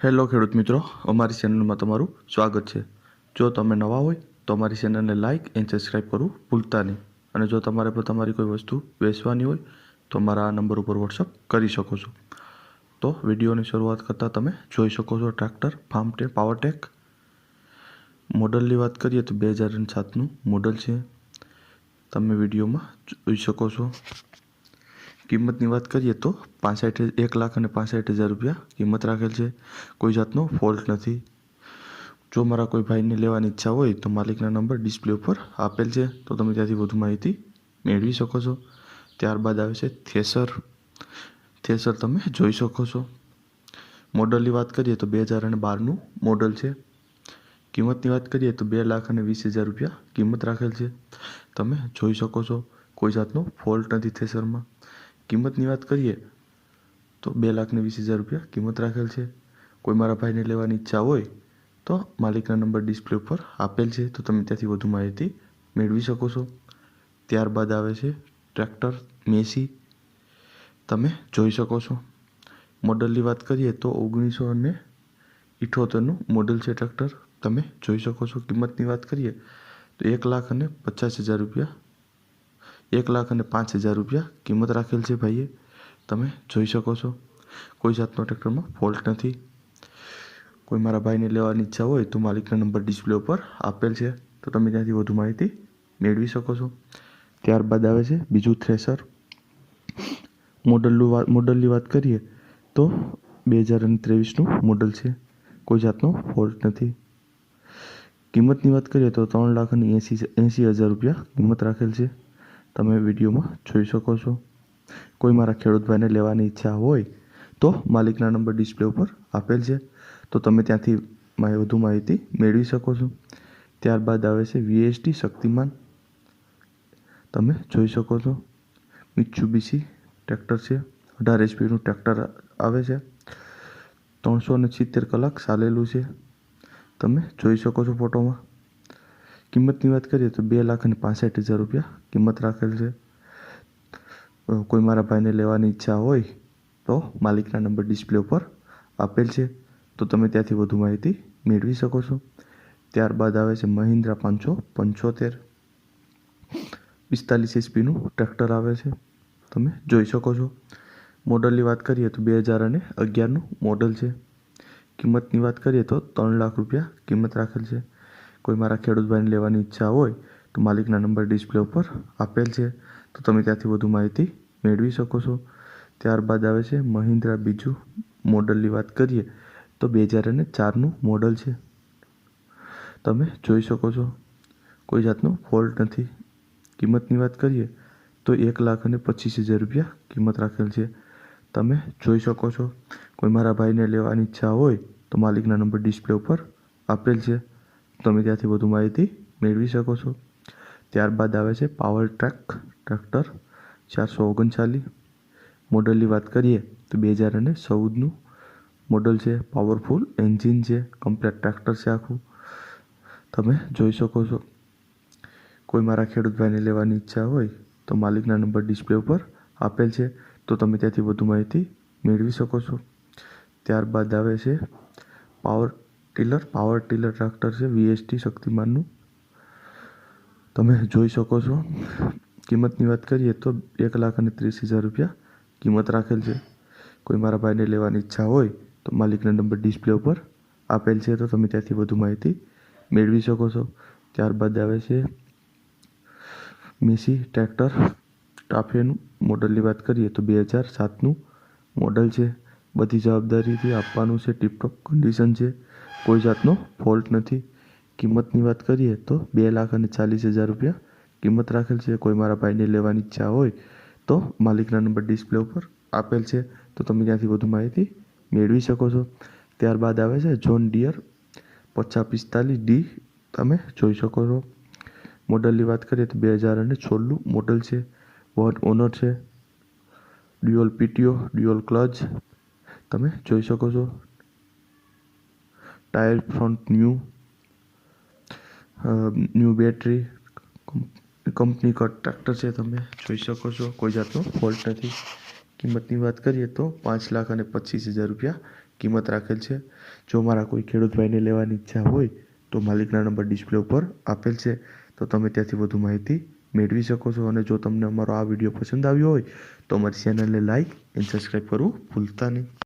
Hello ખેડૂત મિત્રો, અમારી ચેનલમાં તમારું સ્વાગત છે। જો તમે નવા હોય તો અમારી ચેનલને લાઇક એન્ડ સબસ્ક્રાઈબ કરવું ભૂલતા નહીં। અને જો તમારે પણ તમારી કોઈ વસ્તુ વેચવાની હોય તો અમારા આ નંબર ઉપર વોટ્સઅપ કરી શકો છો। તો વિડીયોની શરૂઆત કરતાં તમે જોઈ શકો છો ટ્રેક્ટર ફાર્મટેક પાવરટેક મોડલની વાત કરીએ તો 2007નું મોડલ છે। તમે વિડીયોમાં જોઈ શકો છો। કિંમતની વાત કરીએ તો 1,65,000 રૂપિયા કિંમત રાખેલ છે। કોઈ જાતનો ફોલ્ટ નથી। જો મારા કોઈ ભાઈને લેવાની ઈચ્છા હોય તો માલિકના નંબર ડિસ્પ્લે ઉપર આપેલ છે, તો તમે ત્યાંથી વધુ માહિતી મેળવી શકો છો। ત્યારબાદ આવે છે થ્રેશર તમે જોઈ શકો છો। મોડલની વાત કરીએ તો 2012નું મોડલ છે। કિંમતની વાત કરીએ તો 2,20,000 રૂપિયા કિંમત રાખેલ છે। તમે જોઈ શકો છો, કોઈ જાતનો ફોલ્ટ નથી થ્રેશરમાં। કિંમતની વાત કરીએ તો 2,20,000 રૂપિયા કિંમત રાખેલ છે। કોઈ મારા ભાઈને લેવાની ઈચ્છા હોય તો માલિકના નંબર ડિસ્પ્લે ઉપર આપેલ છે, તો તમે ત્યાંથી વધુ માહિતી મેળવી શકો છો। ત્યારબાદ આવે છે ટ્રેક્ટર મેસી, તમે જોઈ શકો છો। મોડલની વાત કરીએ તો 1978નું મોડલ છે ટ્રેક્ટર, તમે જોઈ શકો છો। કિંમતની વાત કરીએ તો 1,50,000 રૂપિયા 1,05,000 રૂપિયા કિંમત રાખેલ છે ભાઈએ, તમે જોઈ શકો છો। કોઈ જાતનો ટ્રેક્ટરમાં ફોલ્ટ નથી। કોઈ મારા ભાઈને લેવાની ઈચ્છા હોય તો માલિકના નંબર ડિસ્પ્લે ઉપર આપેલ છે, તો તમે ત્યાંથી વધુ માહિતી મેળવી શકો છો। ત્યારબાદ આવે છે બીજું થ્રેશર। મોડલની વાત કરીએ તો 2023નું મોડલ છે। કોઈ જાતનો ફોલ્ટ નથી। કિંમતની વાત કરીએ તો 3,80,000 રૂપિયા કિંમત રાખેલ છે, તમે વિડીયોમાં જોઈ શકો છો। કોઈ મારા ખેડૂત ભાઈને લેવાની ઈચ્છા હોય તો માલિકના નંબર ડિસ્પ્લે ઉપર આપેલ છે, તો તમે ત્યાંથી વધુ માહિતી મેળવી શકો છો। ત્યારબાદ આવે છે VST શક્તિમાન, તમે જોઈ શકો છો। મિત્સુબિશી ટ્રેક્ટર છે, 18 HPનું ટ્રેક્ટર આવે છે। 370 કલાક ચાલેલું છે, તમે જોઈ શકો છો ફોટોમાં। કિંમતની વાત કરીએ તો 2,65,000 રૂપિયા કિંમત રાખેલ છે। કોઈ મારા ભાઈને લેવાની ઈચ્છા હોય તો માલિકના નંબર ડિસ્પ્લે ઉપર આપેલ છે, તો તમે ત્યાંથી વધુ માહિતી મેળવી શકો છો। ત્યારબાદ આવે છે મહિન્દ્રા 575, 45 HPનું ટ્રેક્ટર આવે છે, તમે જોઈ શકો છો। મોડલની વાત કરીએ તો 2011નું મોડલ છે। કિંમતની વાત કરીએ તો 3 લાખ રૂપિયા કિંમત રાખેલ છે। કોઈ મારા ખેડૂત ભાઈને લેવાની ઈચ્છા હોય તો માલિકના નંબર ડિસ્પ્લે ઉપર આપેલ છે, તો તમે ત્યાંથી વધુ માહિતી મેળવી શકો છો। ત્યારબાદ આવે છે મહિન્દ્રા બીજું મોડલની વાત કરીએ તો 2004નું મોડલ છે, તમે જોઈ શકો છો। કોઈ જાતનો ફોલ્ટ નથી। કિંમતની વાત કરીએ તો 1,25,000 રૂપિયા કિંમત રાખેલ છે, તમે જોઈ શકો છો। કોઈ મારા ભાઈને લેવાની ઈચ્છા હોય તો માલિકના નંબર ડિસ્પ્લે ઉપર આપેલ છે, તમે ત્યાંથી વધુ માહિતી મેળવી શકો છો। ત્યારબાદ આવે છે પાવરટેક ટ્રેક્ટર 439। મોડલની વાત કરીએ તો 2014નું મોડલ છે। પાવરફુલ એન્જિન છે, કમ્પ્લેટ ટ્રેક્ટર છે આખું, તમે જોઈ શકો છો। કોઈ મારા ખેડૂત ભાઈને લેવાની ઈચ્છા હોય તો માલિકના નંબર ડિસ્પ્લે ઉપર આપેલ છે, તો તમે ત્યાંથી વધુ માહિતી મેળવી શકો છો। ત્યારબાદ આવે છે પાવર ટીલર ટ્રેક્ટર છે VST શક્તિમાનનું, તમે જોઈ શકો છો। કિંમતની વાત કરીએ તો 1,30,000 રૂપિયા કિંમત રાખેલ છે। કોઈ મારા ભાઈને લેવાની ઈચ્છા હોય તો માલિકના નંબર ડિસ્પ્લે ઉપર આપેલ છે, તો તમે ત્યાંથી વધુ માહિતી મેળવી શકો છો। ત્યારબાદ આવે છે મેસી ટ્રેક્ટર ટાફેનું। મોડલની વાત કરીએ તો 2007નું મોડલ છે। બધી જવાબદારીથી આપવાનું છે, ટીપટોપ કન્ડિશન છે, કોઈ જાતનો ફોલ્ટ નથી। કિંમતની વાત કરીએ તો 2,40,000 રૂપિયા કિંમત રાખેલ છે। કોઈ મારા ભાઈને લેવાની ઈચ્છા હોય તો માલિકના નંબર ડિસ્પ્લે ઉપર આપેલ છે, તો તમે ત્યાંથી વધુ માહિતી મેળવી શકો છો। ત્યારબાદ આવે છે જોન ડિયર 5045D, તમે જોઈ શકો છો। મોડલની વાત કરીએ તો 2016નું મોડલ છે। 1 ઓનર છે, ડ્યુઅલ PTO ડ્યુઅલ ક્લચ, તમે જોઈ શકો છો। Tyre front new battery, company કટ ટ્રેક્ટર છે, તમે જોઈ શકો છો। કોઈ જાતનો ફોલ્ટ નથી। કિંમતની વાત કરીએ તો 5,25,000 રૂપિયા કિંમત રાખેલ છે. જો મારા કોઈ ખેડૂત ભાઈને લેવાની ઈચ્છા હોય તો માલિકના નંબર ડિસ્પ્લે ઉપર આપેલ છે, તો તમે ત્યાંથી વધુ માહિતી મેળવી શકો છો. અને જો તમને અમારો આ વિડીયો પસંદ આવ્યો હોય તો અમારી ચેનલને લાઇક અને સબસ્ક્રાઈબ કરવું ભૂલતા નહીં.